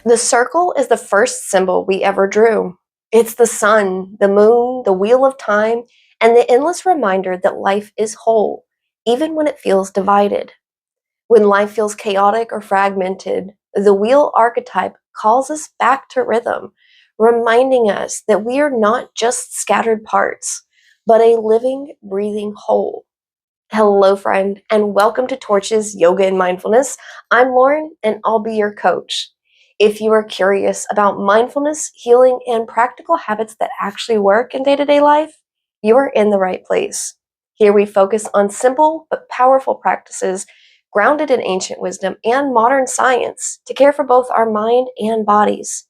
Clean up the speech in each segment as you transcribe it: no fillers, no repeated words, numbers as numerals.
The circle is the first symbol we ever drew. It's the sun, the moon, the wheel of time, and the endless reminder that life is whole, even when it feels divided. When life feels chaotic or fragmented, the wheel archetype calls us back to rhythm, reminding us that we are not just scattered parts, but a living, breathing whole. Hello, friend, and welcome to Torches Yoga and Mindfulness. I'm Lauren, and I'll be your coach. If you are curious about mindfulness, healing, and practical habits that actually work in day-to-day life, you are in the right place. Here we focus on simple but powerful practices grounded in ancient wisdom and modern science to care for both our mind and bodies.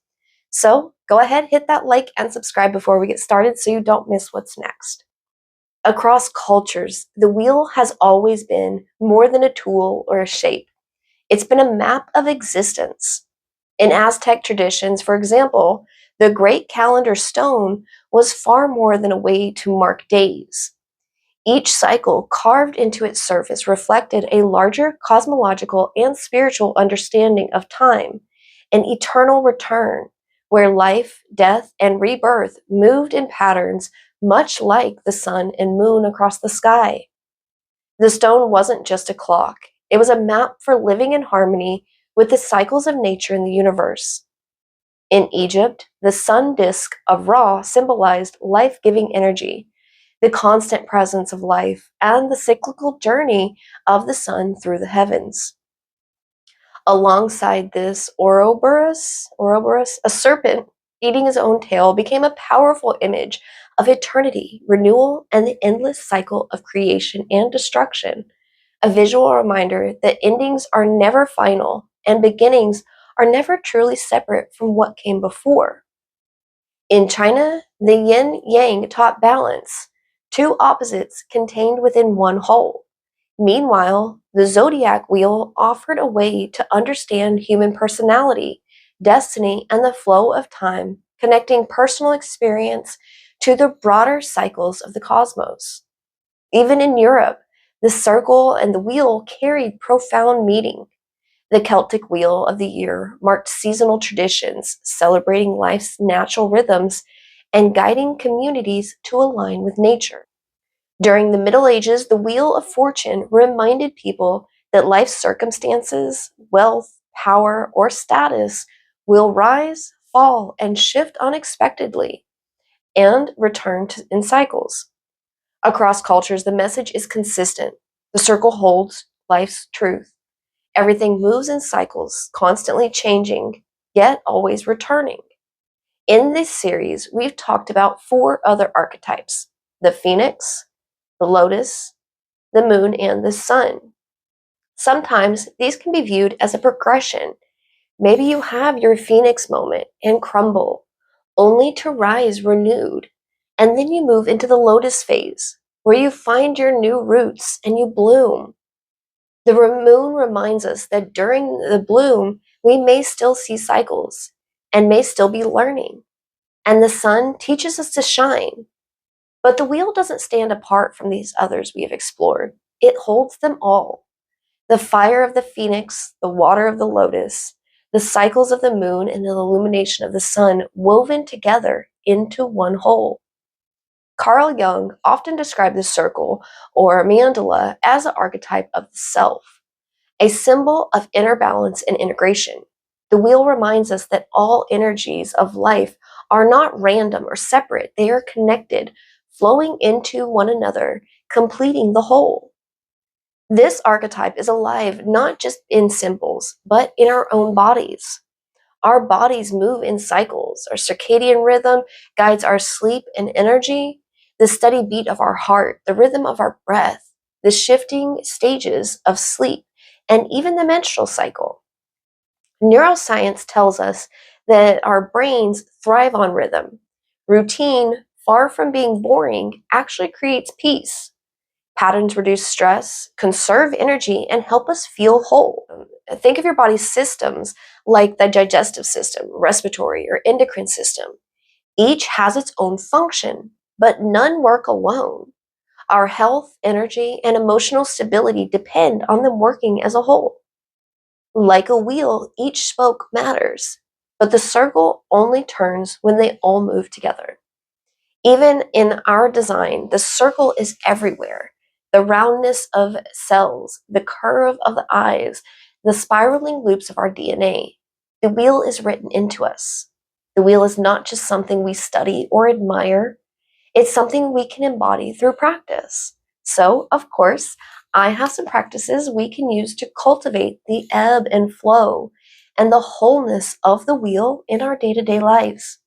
So go ahead, hit that like and subscribe before we get started so you don't miss what's next. Across cultures, the wheel has always been more than a tool or a shape. It's been a map of existence. In Aztec traditions, for example, the Great Calendar Stone was far more than a way to mark days. Each cycle carved into its surface reflected a larger cosmological and spiritual understanding of time, an eternal return, where life, death, and rebirth moved in patterns much like the sun and moon across the sky. The stone wasn't just a clock, it was a map for living in harmony with the cycles of nature in the universe. In Egypt, the sun disk of Ra symbolized life-giving energy, the constant presence of life, and the cyclical journey of the sun through the heavens. Alongside this, Ouroboros, a serpent eating his own tail, became a powerful image of eternity, renewal, and the endless cycle of creation and destruction, a visual reminder that endings are never final and beginnings are never truly separate from what came before. In China, the Yin-Yang taught balance, two opposites contained within one whole. Meanwhile, the zodiac wheel offered a way to understand human personality, destiny, and the flow of time, connecting personal experience to the broader cycles of the cosmos. Even in Europe, the circle and the wheel carried profound meaning. The Celtic Wheel of the Year marked seasonal traditions, celebrating life's natural rhythms and guiding communities to align with nature. During the Middle Ages, the Wheel of Fortune reminded people that life's circumstances, wealth, power, or status will rise, fall, and shift unexpectedly and return in cycles. Across cultures, the message is consistent. The circle holds life's truth. Everything moves in cycles, constantly changing, yet always returning. In this series, we've talked about 4 other archetypes: the phoenix, the lotus, the moon, and the sun. Sometimes these can be viewed as a progression. Maybe you have your phoenix moment and crumble, only to rise renewed. And then you move into the lotus phase, where you find your new roots and you bloom. The moon reminds us that during the bloom, we may still see cycles and may still be learning. And the sun teaches us to shine. But the wheel doesn't stand apart from these others we have explored. It holds them all. The fire of the phoenix, the water of the lotus, the cycles of the moon, and the illumination of the sun woven together into one whole. Carl Jung often described the circle or mandala as an archetype of the self, a symbol of inner balance and integration. The wheel reminds us that all energies of life are not random or separate. They are connected, flowing into one another, completing the whole. This archetype is alive not just in symbols, but in our own bodies. Our bodies move in cycles. Our circadian rhythm guides our sleep and energy, the steady beat of our heart, the rhythm of our breath, the shifting stages of sleep, and even the menstrual cycle. Neuroscience tells us that our brains thrive on rhythm. Routine, far from being boring, actually creates peace. Patterns reduce stress, conserve energy, and help us feel whole. Think of your body's systems like the digestive system, respiratory, or endocrine system. Each has its own function, but none work alone. Our health, energy, and emotional stability depend on them working as a whole. Like a wheel, each spoke matters. but the circle only turns when they all move together. Even in our design, the circle is everywhere. The roundness of cells, the curve of the eyes, the spiraling loops of our DNA. The wheel is written into us. The wheel is not just something we study or admire, it's something we can embody through practice. So, of course, I have some practices we can use to cultivate the ebb and flow and the wholeness of the wheel in our day-to-day lives.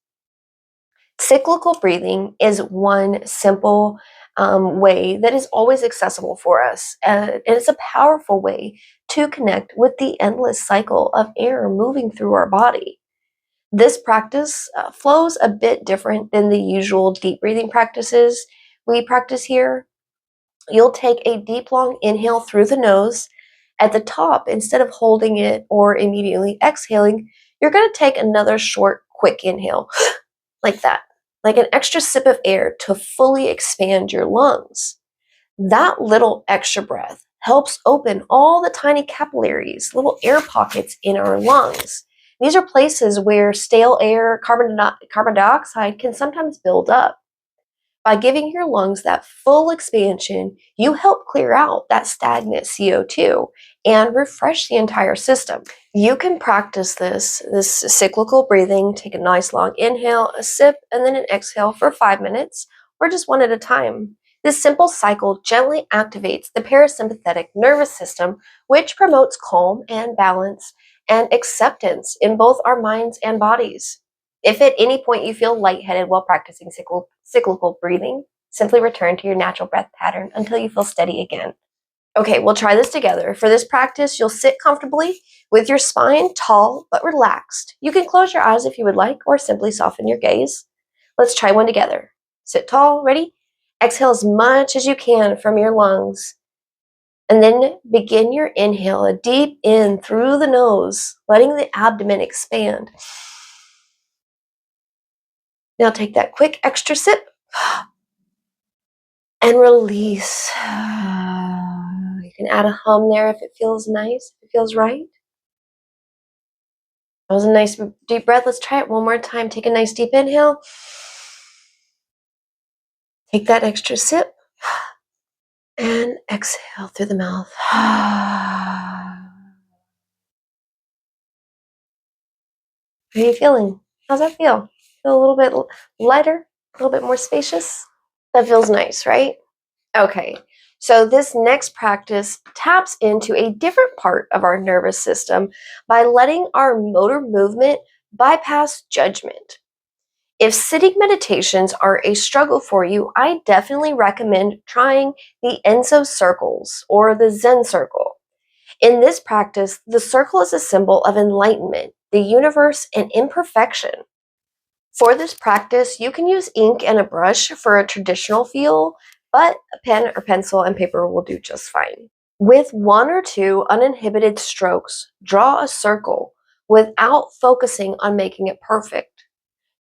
Cyclical breathing is one simple way that is always accessible for us. And it's a powerful way to connect with the endless cycle of air moving through our body. This practice flows a bit different than the usual deep breathing practices we practice here. You'll take a deep, long inhale through the nose. At the top, instead of holding it or immediately exhaling, you're going to take another short, quick inhale like that, like an extra sip of air to fully expand your lungs. That little extra breath helps open all the tiny capillaries, little air pockets in our lungs. These are places where stale air, carbon dioxide can sometimes build up. By giving your lungs that full expansion, you help clear out that stagnant CO2 and refresh the entire system. You can practice this cyclical breathing. Take a nice long inhale, a sip, and then an exhale for 5 minutes, or just one at a time. This simple cycle gently activates the parasympathetic nervous system, which promotes calm and balance and acceptance in both our minds and bodies. If at any point you feel lightheaded while practicing cyclical breathing, simply return to your natural breath pattern until you feel steady again. Okay, we'll try this together. For this practice, you'll sit comfortably with your spine tall but relaxed. You can close your eyes if you would like, or simply soften your gaze. Let's try one together. Sit tall, ready? Exhale as much as you can from your lungs. And then begin your inhale, a deep in through the nose, letting the abdomen expand. Now take that quick extra sip and release. You can add a hum there if it feels nice, if it feels right. That was a nice deep breath. Let's try it one more time. Take a nice deep inhale. Take that extra sip and exhale through the mouth. How are you feeling? How's that feel? Feel a little bit lighter, a little bit more spacious? That feels nice, right? Okay, so this next practice taps into a different part of our nervous system by letting our motor movement bypass judgment. If sitting meditations are a struggle for you, I definitely recommend trying the Enso circles or the Zen circle. In this practice, the circle is a symbol of enlightenment, the universe, and imperfection. For this practice, you can use ink and a brush for a traditional feel, but a pen or pencil and paper will do just fine. With one or two uninhibited strokes, draw a circle without focusing on making it perfect.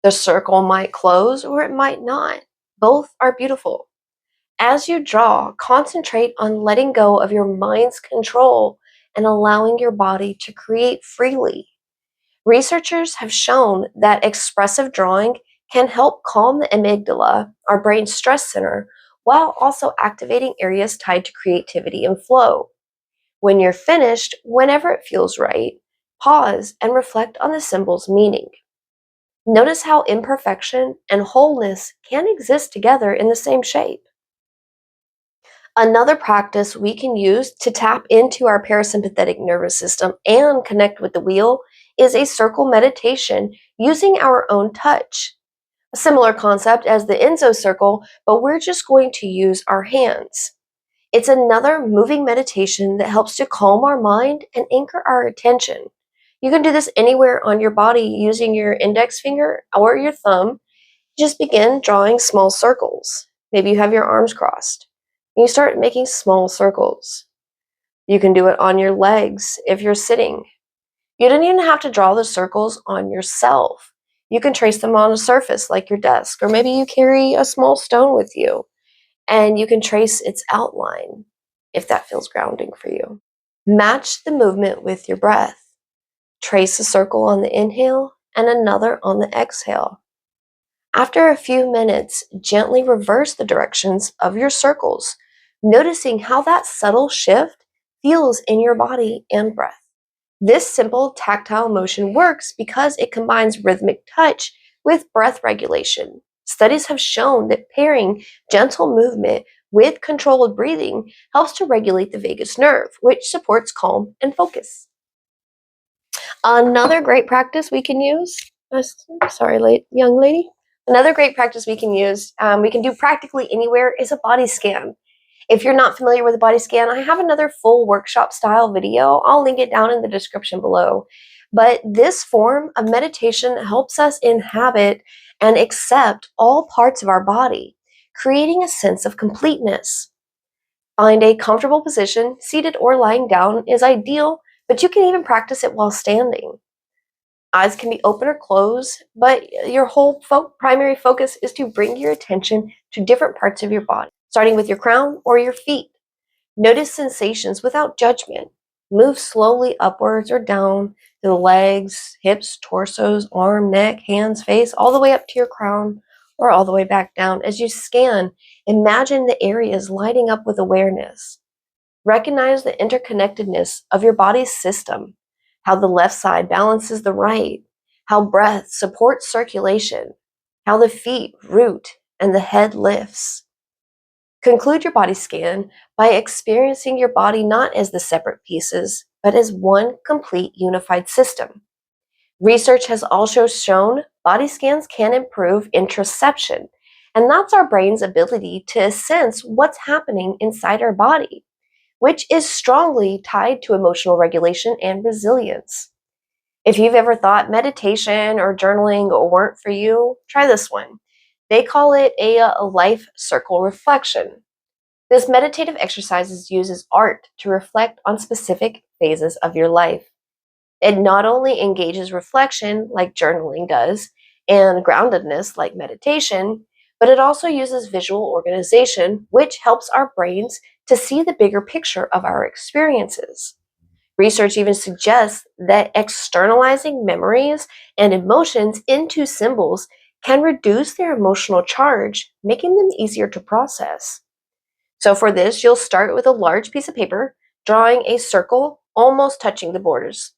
The circle might close or it might not. Both are beautiful. As you draw, concentrate on letting go of your mind's control and allowing your body to create freely. Researchers have shown that expressive drawing can help calm the amygdala, our brain's stress center, while also activating areas tied to creativity and flow. When you're finished, whenever it feels right, pause and reflect on the symbol's meaning. Notice how imperfection and wholeness can exist together in the same shape. Another practice we can use to tap into our parasympathetic nervous system and connect with the wheel is a circle meditation using our own touch. A similar concept as the Enso circle, but we're just going to use our hands. It's another moving meditation that helps to calm our mind and anchor our attention. You can do this anywhere on your body using your index finger or your thumb. Just begin drawing small circles. Maybe you have your arms crossed. And you start making small circles. You can do it on your legs if you're sitting. You don't even have to draw the circles on yourself. You can trace them on a surface like your desk, or maybe you carry a small stone with you and you can trace its outline if that feels grounding for you. Match the movement with your breath. Trace a circle on the inhale and another on the exhale. After a few minutes, gently reverse the directions of your circles, noticing how that subtle shift feels in your body and breath. This simple tactile motion works because it combines rhythmic touch with breath regulation. Studies have shown that pairing gentle movement with controlled breathing helps to regulate the vagus nerve, which supports calm and focus. Another great practice we can use, sorry, young lady. Another great practice we can do practically anywhere, is a body scan. If you're not familiar with a body scan, I have another full workshop style video. I'll link it down in the description below. But this form of meditation helps us inhabit and accept all parts of our body, creating a sense of completeness. Find a comfortable position, seated or lying down is ideal, but you can even practice it while standing. Eyes can be open or closed, but your whole primary focus is to bring your attention to different parts of your body, starting with your crown or your feet. Notice sensations without judgment. Move slowly upwards or down to the legs, hips, torsos, arm, neck, hands, face, all the way up to your crown or all the way back down. As you scan, imagine the areas lighting up with awareness. Recognize the interconnectedness of your body's system, how the left side balances the right, how breath supports circulation, how the feet root and the head lifts. Conclude your body scan by experiencing your body not as the separate pieces, but as one complete unified system. Research has also shown body scans can improve interoception, and that's our brain's ability to sense what's happening inside our body, which is strongly tied to emotional regulation and resilience. If you've ever thought meditation or journaling weren't for you, try this one. They call it a life circle reflection. This meditative exercise uses art to reflect on specific phases of your life. It not only engages reflection, like journaling does, and groundedness, like meditation, but it also uses visual organization, which helps our brains to see the bigger picture of our experiences. Research even suggests that externalizing memories and emotions into symbols can reduce their emotional charge, making them easier to process. So for this, you'll start with a large piece of paper, drawing a circle almost touching the borders.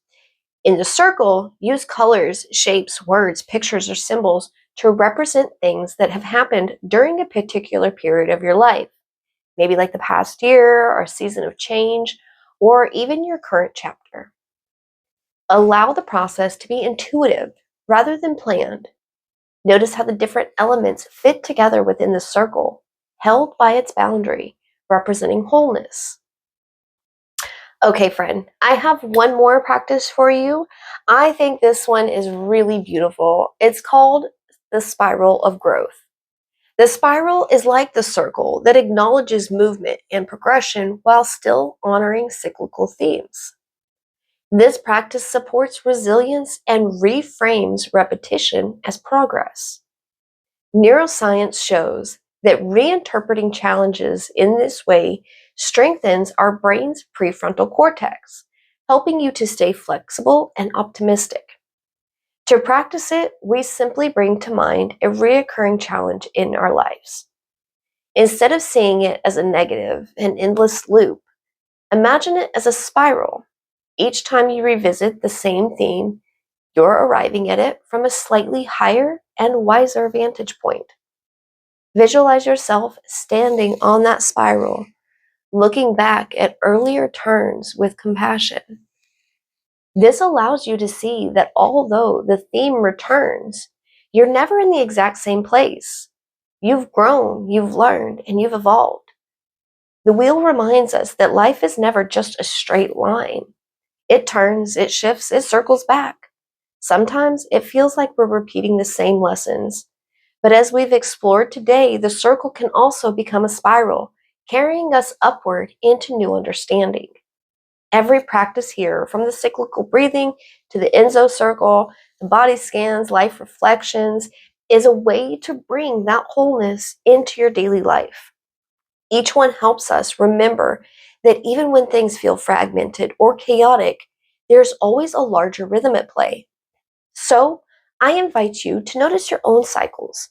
In the circle, use colors, shapes, words, pictures, or symbols to represent things that have happened during a particular period of your life, maybe like the past year or a season of change, or even your current chapter. Allow the process to be intuitive rather than planned. Notice how the different elements fit together within the circle, held by its boundary, representing wholeness. Okay, friend, I have one more practice for you. I think this one is really beautiful. It's called the spiral of growth. The spiral is like the circle that acknowledges movement and progression while still honoring cyclical themes. This practice supports resilience and reframes repetition as progress. Neuroscience shows that reinterpreting challenges in this way strengthens our brain's prefrontal cortex, helping you to stay flexible and optimistic. To practice it, we simply bring to mind a recurring challenge in our lives. Instead of seeing it as a negative, an endless loop, imagine it as a spiral. Each time you revisit the same theme, you're arriving at it from a slightly higher and wiser vantage point. Visualize yourself standing on that spiral, looking back at earlier turns with compassion. This allows you to see that although the theme returns, you're never in the exact same place. You've grown, you've learned, and you've evolved. The wheel reminds us that life is never just a straight line. It turns, it shifts, it circles back. Sometimes it feels like we're repeating the same lessons. But as we've explored today, the circle can also become a spiral, carrying us upward into new understanding. Every practice here, from the cyclical breathing to the Enso circle, the body scans, life reflections, is a way to bring that wholeness into your daily life. Each one helps us remember that even when things feel fragmented or chaotic, there's always a larger rhythm at play. So, I invite you to notice your own cycles.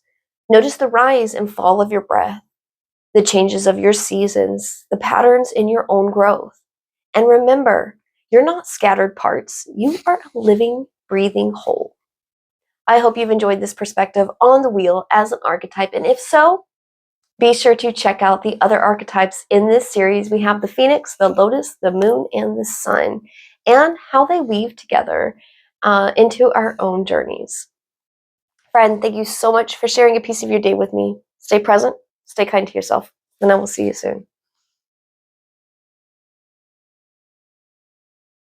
Notice the rise and fall of your breath, the changes of your seasons, the patterns in your own growth. And remember, you're not scattered parts. You are a living, breathing whole. I hope you've enjoyed this perspective on the wheel as an archetype. And if so, be sure to check out the other archetypes in this series. We have the phoenix, the lotus, the moon, and the sun, and how they weave together into our own journeys. Friend, thank you so much for sharing a piece of your day with me. Stay present, stay kind to yourself, and I will see you soon.